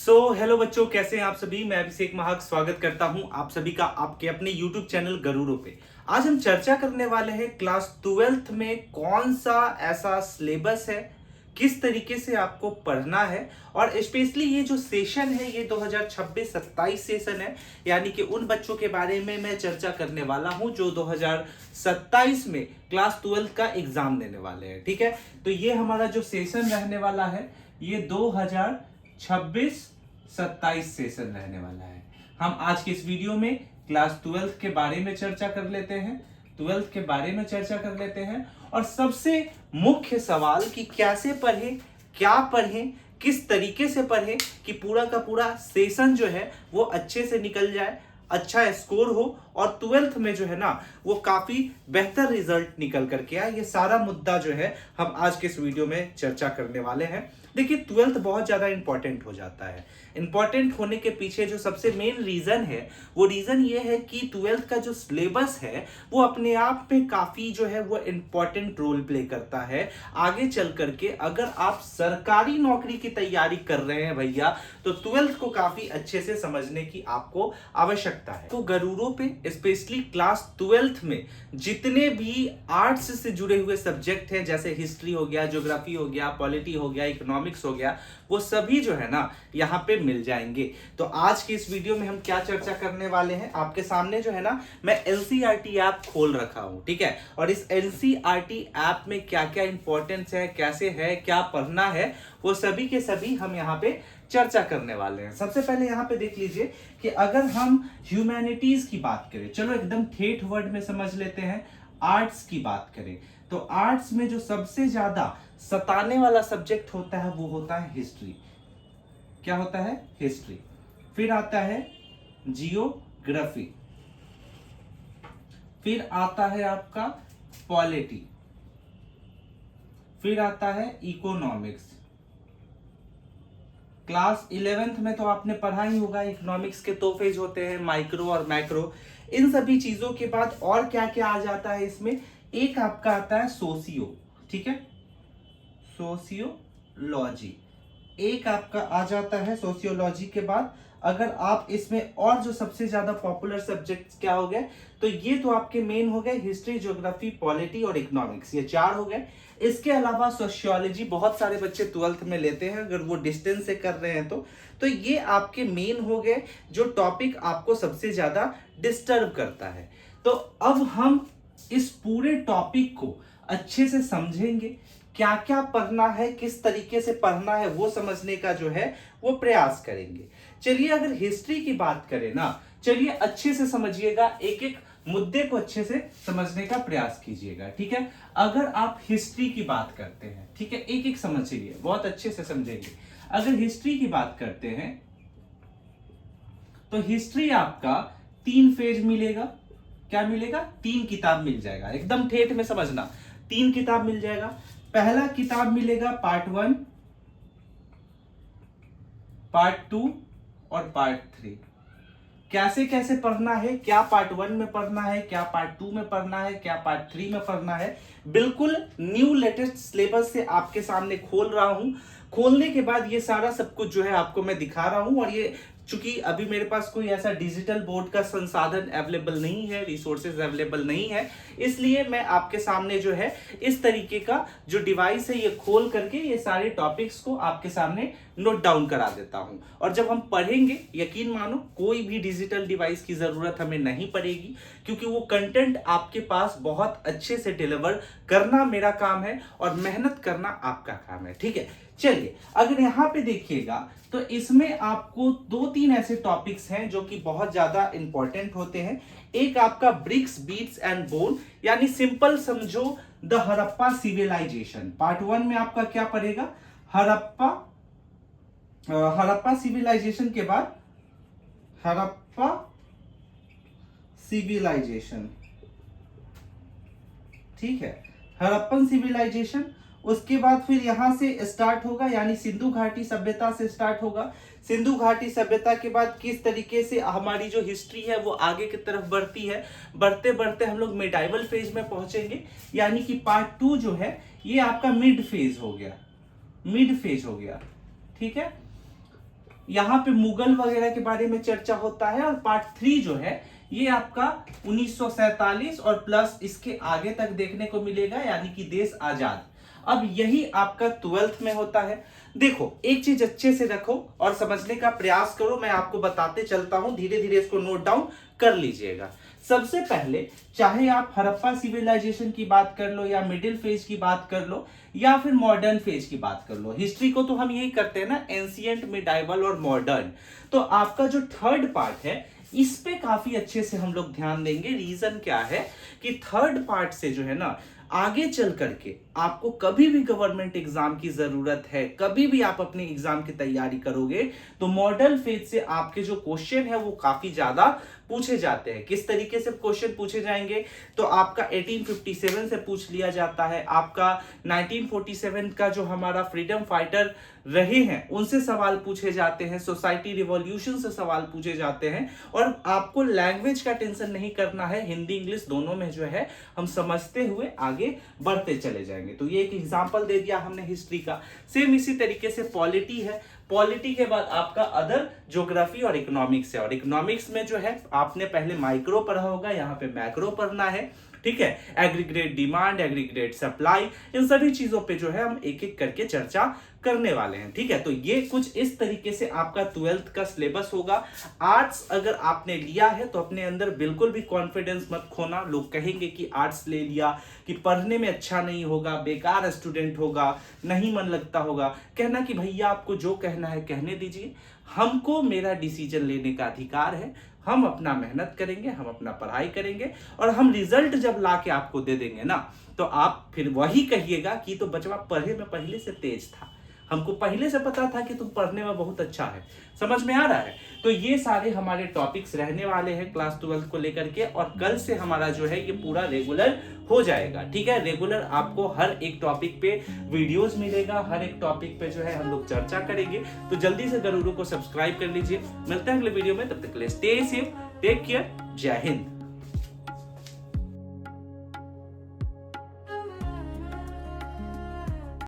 Hello बच्चों, कैसे हैं आप सभी। मैं अभिषेक महक स्वागत करता हूं आप सभी का आपके अपने YouTube चैनल गरुड़ों पे। आज हम चर्चा करने वाले हैं क्लास 12th में कौन सा ऐसा सिलेबस है, किस तरीके से आपको पढ़ना है। और स्पेशली ये जो सेशन है ये 2026-27 सेशन है, यानी कि उन बच्चों के बारे में मैं चर्चा करने वाला हूं जो 2027 में क्लास 12th का एग्जाम देने वाले हैं। ठीक है, तो ये हमारा जो सेशन रहने वाला है ये 2026-27 सेशन रहने वाला है। हम आज के इस वीडियो में क्लास 12th के बारे में चर्चा कर लेते हैं, 12th के बारे में चर्चा कर लेते हैं और सबसे मुख्य सवाल कि कैसे पढ़ें, क्या पढ़ें, किस तरीके से पढ़ें कि पूरा का पूरा सेशन जो है वो अच्छे से निकल जाए, अच्छा स्कोर हो और 12th में जो है ना वो काफी बेहतर रिजल्ट निकल करके आए। ये सारा मुद्दा जो है हम आज के इस वीडियो में चर्चा करने वाले हैं। देखिए, 12th बहुत ज्यादा इंपॉर्टेंट हो जाता है। इंपॉर्टेंट होने के पीछे जो सबसे मेन रीजन है वो रीजन ये है कि 12th का जो सिलेबस है वो अपने आप में काफी जो है वो इंपॉर्टेंट रोल प्ले करता है। आगे चल करके अगर आप सरकारी नौकरी की तैयारी कर रहे हैं भैया, तो 12th को काफी अच्छे से समझने की आपको आवश्यकता है। तो गरुड़ों पे स्पेशली क्लास 12th में जितने भी आर्ट्स से जुड़े हुए सब्जेक्ट हैं, जैसे हिस्ट्री हो गया, ज्योग्राफी हो गया, पॉलिटी हो गया, इकोनॉमिक्स हो गया, वो सभी जो है ना यहाँ पे मिल जाएंगे। तो आज की इस वीडियो में हम क्या चर्चा करने वाले हैं, आपके सामने जो है ना मैं एनसीईआरटी ऐप खोल रखा हूं। ठीक है, और इस एनसीईआरटी ऐप में क्या क्या इंपॉर्टेंस है, कैसे है, क्या पढ़ना है, वो सभी के सभी हम यहाँ पे चर्चा करने वाले हैं। सबसे पहले यहाँ पे देख लीजिए कि अगर हम ह्यूमैनिटीज की बात करें, चलो एकदम ठेठ वर्ड में समझ लेते हैं, आर्ट्स की बात करें तो आर्ट्स में जो सबसे ज्यादा सताने वाला सब्जेक्ट होता है वो होता है हिस्ट्री। क्या होता है? हिस्ट्री। फिर आता है जियोग्राफी, फिर आता है आपका पॉलिटी, फिर आता है इकोनॉमिक्स। क्लास 11th में तो आपने पढ़ा ही होगा, इकोनॉमिक्स के दो फेज होते हैं, माइक्रो और मैक्रो। इन सभी चीजों के बाद और क्या क्या आ जाता है इसमें, एक आपका आता है सोशियो। ठीक है, सोशियोलॉजी एक आपका आ जाता है। सोशियोलॉजी के बाद अगर आप इसमें और जो सबसे ज्यादा पॉपुलर सब्जेक्ट्स क्या हो गए, तो ये तो आपके मेन हो गए, हिस्ट्री, ज्योग्राफी, पॉलिटी और इकोनॉमिक्स, ये चार हो गए। इसके अलावा सोशियोलॉजी बहुत सारे बच्चे 12th में लेते हैं अगर वो डिस्टेंस से कर रहे हैं तो ये आपके मेन हो गए जो टॉपिक आपको सबसे ज्यादा डिस्टर्ब करता है। तो अब हम इस पूरे टॉपिक को अच्छे से समझेंगे, क्या क्या पढ़ना है, किस तरीके से पढ़ना है, वो समझने का जो है वो प्रयास करेंगे। चलिए अगर हिस्ट्री की बात करें ना, चलिए अच्छे से समझिएगा, एक एक मुद्दे को अच्छे से समझने का प्रयास कीजिएगा। ठीक है, अगर आप हिस्ट्री की बात करते हैं, ठीक है, एक एक समझिए, बहुत अच्छे से समझेंगे। अगर हिस्ट्री की बात करते हैं तो हिस्ट्री आपका 3 फेज मिलेगा। क्या मिलेगा? 3 किताब मिल जाएगा, एकदम ठेठ में समझना, 3 किताब मिल जाएगा। पहला किताब मिलेगा पार्ट 1, पार्ट 2 और पार्ट 3। कैसे कैसे पढ़ना है, क्या पार्ट 1 में पढ़ना है, क्या पार्ट 2 में पढ़ना है, क्या पार्ट 3 में पढ़ना है, बिल्कुल न्यू लेटेस्ट सिलेबस से आपके सामने खोल रहा हूं। खोलने के बाद ये सारा सब कुछ जो है आपको मैं दिखा रहा हूं। और ये चूंकि अभी मेरे पास कोई ऐसा डिजिटल बोर्ड का संसाधन अवेलेबल नहीं है, रिसोर्सेज अवेलेबल नहीं है, इसलिए मैं आपके सामने जो है इस तरीके का जो डिवाइस है ये खोल करके ये सारे टॉपिक्स को आपके सामने नोट डाउन करा देता हूं। और जब हम पढ़ेंगे, यकीन मानो कोई भी डिजिटल डिवाइस की जरूरत हमें नहीं पड़ेगी, क्योंकि वो कंटेंट आपके पास बहुत अच्छे से डिलीवर करना मेरा काम है और मेहनत करना आपका काम है। ठीक है, चलिए अगर यहां पे देखिएगा तो इसमें आपको 2-3 ऐसे टॉपिक्स हैं जो कि बहुत ज्यादा इंपॉर्टेंट होते हैं। एक आपका ब्रिक्स, बीट्स एंड बोन, यानी सिंपल समझो द हड़प्पा सिविलाइजेशन। पार्ट 1 में आपका क्या पढ़ेगा? हड़प्पा सिविलाइजेशन के बाद हड़प्पा सिविलाइजेशन, ठीक है, हड़प्पन सिविलाइजेशन। उसके बाद फिर यहां से स्टार्ट होगा, यानी सिंधु घाटी सभ्यता से स्टार्ट होगा। सिंधु घाटी सभ्यता के बाद किस तरीके से हमारी जो हिस्ट्री है वो आगे की तरफ बढ़ती है, बढ़ते बढ़ते हम लोग मिडाइवल फेज में पहुंचेंगे, यानी कि पार्ट 2 जो है ये आपका मिड फेज हो गया, मिड फेज हो गया। ठीक है, यहाँ पे मुगल वगैरह के बारे में चर्चा होता है। और पार्ट 3 जो है ये आपका 1947 और प्लस इसके आगे तक देखने को मिलेगा, यानी कि देश आजाद। अब यही आपका 12th में होता है। देखो, एक चीज अच्छे से रखो और समझने का प्रयास करो, मैं आपको बताते चलता हूं, धीरे धीरे इसको नोट डाउन कर लीजिएगा। सबसे पहले, चाहे आप हड़प्पा सिविलाइजेशन की बात कर लो, या मिडिल फेज की बात कर लो, या फिर मॉडर्न फेज की बात कर लो, हिस्ट्री को तो हम यही करते हैं ना, एंशिएंट, मिडाइवल और मॉडर्न। तो आपका जो थर्ड पार्ट है इस पे काफी अच्छे से हम लोग ध्यान देंगे। रीजन क्या है कि थर्ड पार्ट से जो है ना, आगे चल करके आपको कभी भी गवर्नमेंट एग्जाम की जरूरत है, कभी भी आप अपने एग्जाम की तैयारी करोगे तो मॉडल फेज से आपके जो क्वेश्चन है वो काफी ज्यादा पूछे जाते हैं। किस तरीके से क्वेश्चन पूछे जाएंगे, तो आपका 1857 से पूछ लिया जाता है, आपका 1947 का जो हमारा फ्रीडम फाइटर रहे हैं उनसे सवाल पूछे जाते हैं, सोसाइटी रिवॉल्यूशन से सवाल पूछे जाते हैं। और आपको लैंग्वेज का टेंशन नहीं करना है, हिंदी इंग्लिश दोनों में जो है हम समझते हुए आगे बढ़ते चले जाएंगे। तो ये एक एग्जांपल दे दिया हमने हिस्ट्री का। सेम इसी तरीके से पॉलिटी है, पॉलिटी के बाद आपका अदर ज्योग्राफी और इकोनॉमिक्स है। और इकोनॉमिक्स में जो है आपने पहले माइक्रो पढ़ा होगा, यहाँ पे मैक्रो पढ़ना है, ठीक है। एग्रीगेट डिमांड, एग्रीगेट सप्लाई, इन सभी चीजों पे जो है हम एक एक करके चर्चा करने वाले हैं, ठीक है। तो ये कुछ इस तरीके से आपका 12th का सिलेबस होगा। आर्ट्स अगर आपने लिया है तो अपने अंदर बिल्कुल भी कॉन्फिडेंस मत खोना। लोग कहेंगे कि आर्ट्स ले लिया कि पढ़ने में अच्छा नहीं होगा, बेकार स्टूडेंट होगा, नहीं मन लगता होगा। कहना कि भैया आपको जो कहना है कहने दीजिए, हमको मेरा डिसीजन लेने का अधिकार है। हम अपना मेहनत करेंगे, हम अपना पढ़ाई करेंगे, और हम रिजल्ट जब ला के आपको दे देंगे ना, तो आप फिर वही कहिएगा कि तो बचवा पढ़े में पहले से तेज था, हमको पहले से पता था कि तुम पढ़ने में बहुत अच्छा है। समझ में आ रहा है? तो ये सारे हमारे टॉपिक्स रहने वाले हैं क्लास 12 को लेकर के, और कल से हमारा जो है ये पूरा रेगुलर हो जाएगा, ठीक है। रेगुलर आपको हर एक टॉपिक पे वीडियोस मिलेगा, हर एक टॉपिक पे जो है हम लोग चर्चा करेंगे। तो जल्दी से गुरु को सब्सक्राइब कर लीजिए। मिलते हैं अगले वीडियो में, तब तक के लिए स्टे सेफ, टेक केयर, जय हिंद।